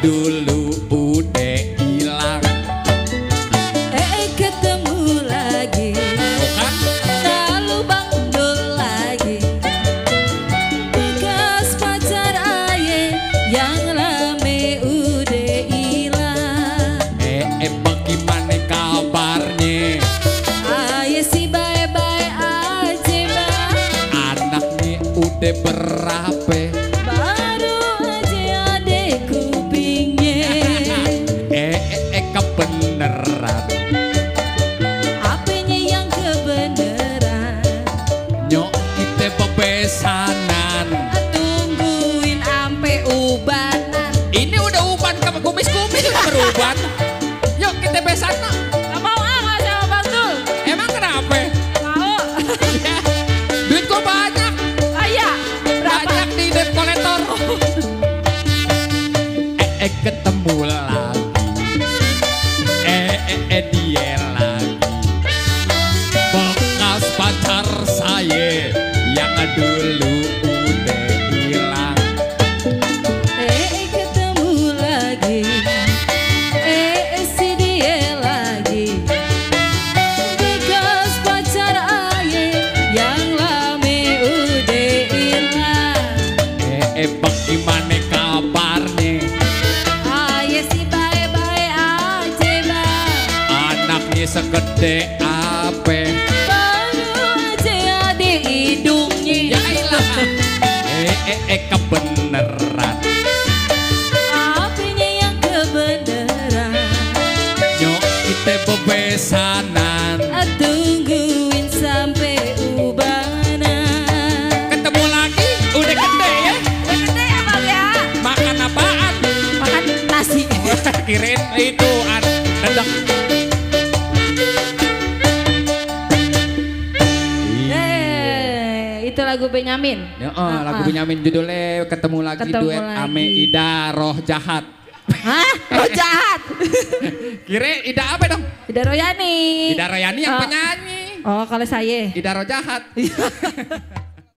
dulu udah hilang. Ketemu lagi, Bukan? lalu bandul lagi. Bekas pacar aye yang lame udah hilang. Bagaimana kabarnya? Aye sih bye-bye aja bang. Anaknya udah berapa? Baru aja adek kupingnya. Kebeneran. Apanya yang kebeneran? Nyok kita bebesanan. Tungguin ampe ubanan. Ini udah uban ke kumis-kumis udah beruban. Yuk kita besan no. Gak mau nggak sama Bang Dul? Emang kenapa? Mau. Ya, duit gua banyak. Ayah, berapa? Banyak di debt collector. Ketemu lagi. Dia lagi. Bekas pacar saya yang dulu udah hilang. Ketemu lagi. Si dia lagi. Bekas pacar aye yang lame udah hilang. Bagaimana kabarnya? Aye si bye-bye aja bang. Anaknya segede apa? Baru aja ada hidungnya. Ya ilah. Kebeneran. Apanya yang kebeneran? Nyok kita bebesanan. Tungguin sampai ubanan. Ketemu lagi, udah gede ya. Udah gede ya bang ya? Makan apaan? Makan nasi. Kirain itu dedek. Itu lagu Benyamin. Ya, lagu Benyamin judulnya ketemu lagi Ketemu duet lagi. ame Ida Roh Jahat. Hah? Lo jahat. Kira Ida apa dong? Ida Royani. Ida Royani yang penyanyi. Oh kalau saya. Ida Roh Jahat.